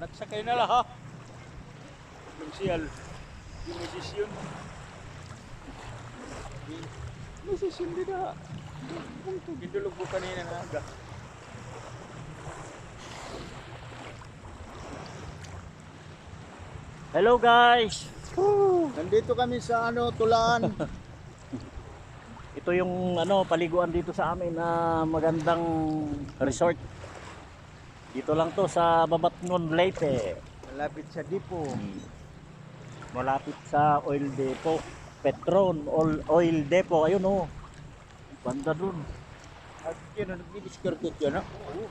Nagsakay na lah ha. Magsiyal. Yung desisyon. Desisyon din ha. Gindulog ko kanina na aga. Hello guys! Nandito kami sa Tulaan. Ito yung paliguan dito sa amin na magandang resort. Dito lang to sa Babatngon, Leyte. Malapit sa Dipo. Malapit sa oil depot. Petron oil depot. Ayun oh. Banda dun. At yun, nag-discarded yan ha. Oo.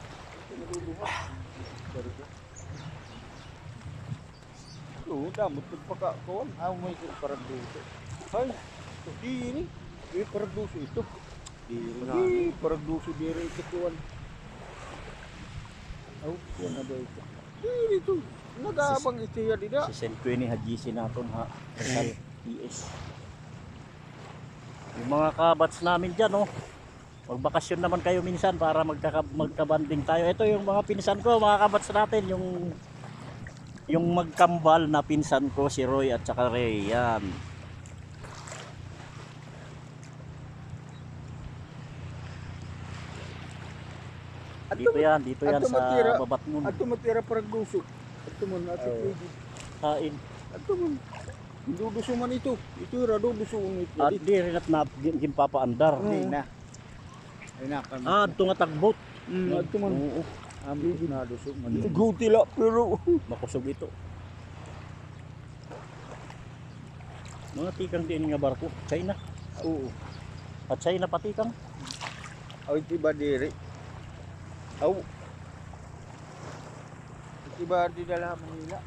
Oo, damot nagpakakuan. May paraduso. Ay, di ini. Paraduso ito. Di paraduso diri ito kuan. Yan na ba ito? Di ito. Nag-aabang ito yan dida. Si Senko ni Hajisi naton ha. Rizal PS. Yung mga kabats namin dyan oh. Magbakasyon naman kayo minsan para magkabanding tayo. Ito yung mga pinsan ko, mga kabats natin. Yung magkambal na pinsan ko, si Roy at saka Ray. Yan. Dito yan sa Babatngon. Ato matira paraduso. Ato man asa pwede. Kain. Ato man. Duduso man ito. Ito rado duso ito. At di rin at gimpapaandar. Hindi na. Ay na kami. Ito nga tagbot. Ato man. Oo. Ambig na duso man. Gutila pero Makusog ito. Mga tikang din nga barko. China. oo. At China pati kang. Ay tiba diri. Aw. Tiba di dalam Manila.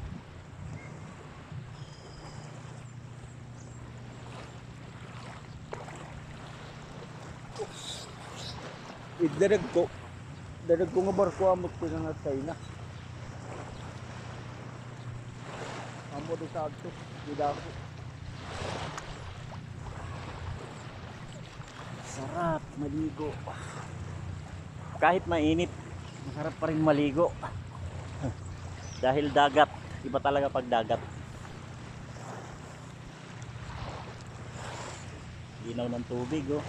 Dadag ko nga barko amot ko nga China. Amo do sa agto, di dako. Sarap maligo. Kahit mainit, masarap pa rin maligo. Dahil dagat, iba talaga pag dagat. Linaw ng tubig oh.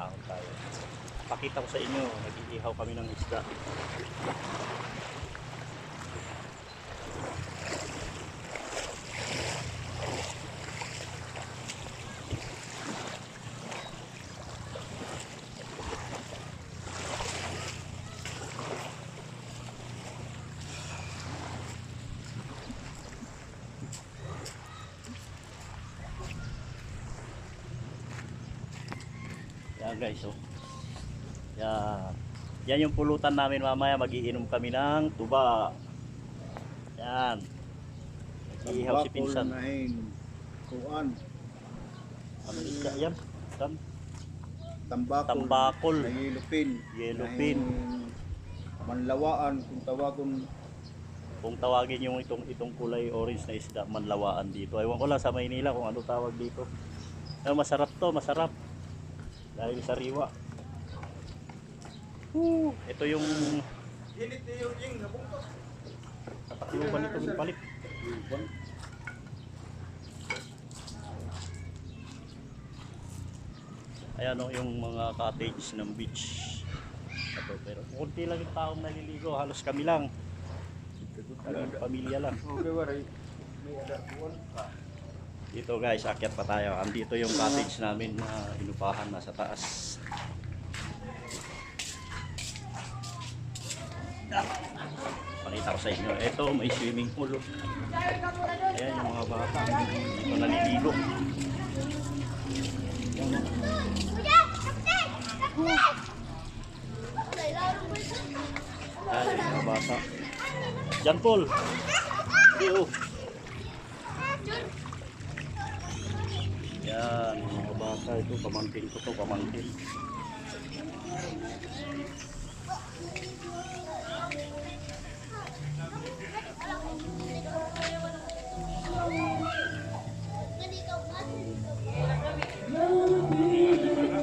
Ahon tayo. Pakita ko sa inyo, nag-iihaw kami ng isda. Yan guys oh. Yan yung pulutan namin mamaya, magiinom kami ng tuba. Yan. Iihaw si pinsan. Kuan. Ano isda yan? Tambakol. Na yelupin. Yelupin. Manlawaan kung tawagon. Kung tawagin yung itong kulay orange na isda, manlawaan dito. Ewan ko lang sa Maynila kung ano tawag dito. Pero masarap to, masarap. Dahil sariwa. Ito yung Init ni yung ing nabungkot. kapatiuban nito ng palit. Ayan o yung mga cottage ng beach. Ito, pero kunti lang yung taong naliligo, halos kami lang. Kaming pamilya lang. Okay, waray. May adakuan. Dito guys, akyat pa tayo. Andito yung cottage namin na inupahan, nasa taas. Pakita ko sa inyo. Ito, may swimming pool. Ayan yung mga bata. Dito naliligo. Ayan yung mga bata. Jan Paul. Iyo. Yan, mga bata. bata. Ito, pamangkin ko to, pamangkin.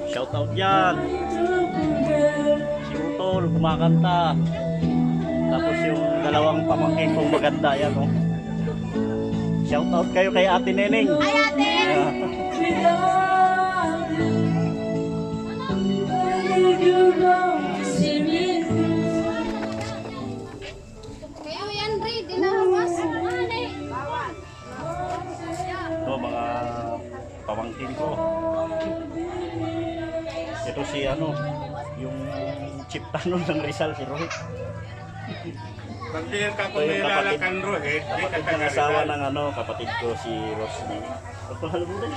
Shout out yan. Si Utol, kumakanta. Tapos yung dalawang pamangkin kong maganda yan, oh. Shout out kayo kay Ate Neneng. Ay, ate! Kayo yan, Ray. Dinahawas. Ito, mga pamangkin ko. Ito si ano, yung chief tanong ng Rizal, si Rohit. Pagdiyan ka Ito kung yung may kapatid, lalakan Rohit, di ka kapatid ng asawa ng ano, kapatid ko si Rosny. Ito halulunan.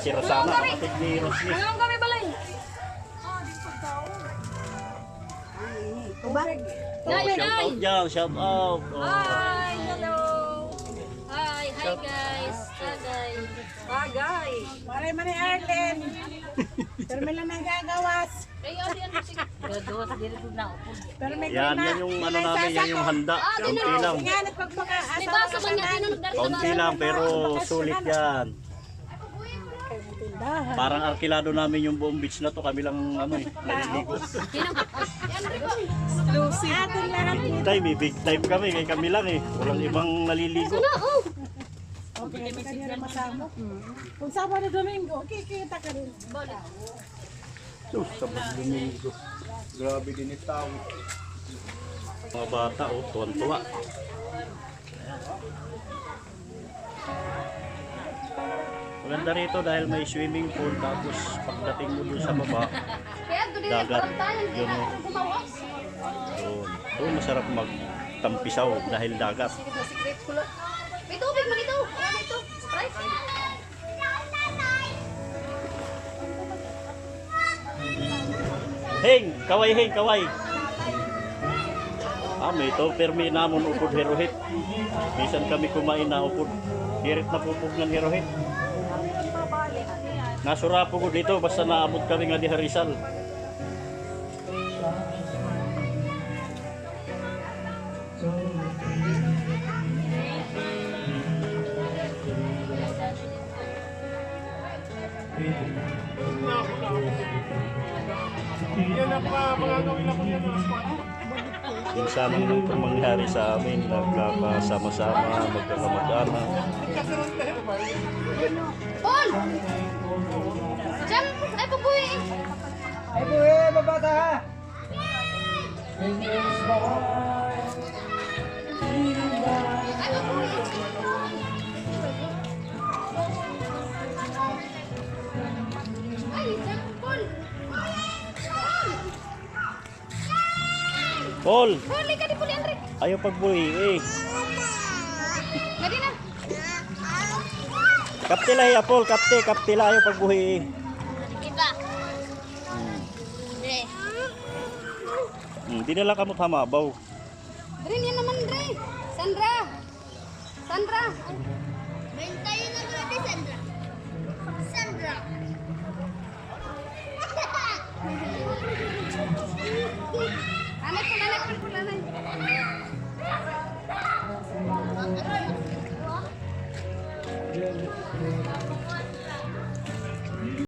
Si Rosana, kapatid ni Rosny. Anong kami balay? Oh, shout out dyan, shout out. Oh. Hi! Hello! Hi! Hi, guys! Bagay! Maray Arlen. Pero may lang nagagawas. Gagawa sa dito na ako. Pero may Yan yung ano namin, yan yung handa. Kaunti lang. nga nagpagpaka-asa. Diba, sa mga tinunod na rin Kaunti lang, pero sulit yan. Parang arkilado namin yung buong beach na to. Kami lang ano eh, naliligo. Atin lahat. Big time eh, big time kami. Kaya kami lang eh. Walang ibang naliligo. Okay, kanya rin masama. Kung Sabado Domingo, kikita ka rin. Sus, sa Domingo. Grabe din yung tao. Mga bata oh, tuwan-tuwa. Maganda rito dahil may swimming pool. Tapos pagdating mo dun sa baba, Kaya doon din dagat. nagparantayan. Yun oh. Gumawas. Doon. Doon masarap magtampisaw dahil dagat. Secret ko lang. May tubig mo dito. Ano ito? Sprite. Heng! Kaway, heng! Kaway! May ito, permi namon upod herohit. Bisan kami kumain na upod. Hirit na pupog ng herohit. Nasura po ko dito, basta naabot kami nga di Harisal. Yan ang mga gawin ako yan. Minsan nang mangyari sa amin, nagkakasama-sama, magkakamag-anak. Paul! Diyan! Ay, pabuhi! Ay, buhay, babata ha. Ay, pabuhi! Ay, diyan, Paul! Paul! Paul, ikaw di Paul, Enric! Ayaw pagbuhi eh. Gadi na! Kaptila ya Paul, kaptila ayaw pagbuhi eh. Kita! Dre! Di nila kamot hamabaw. Dre, yan naman, Dre! Sandra! Sandra! Bentayin na natin, Sandra! Sandra! Nanay po, nanay.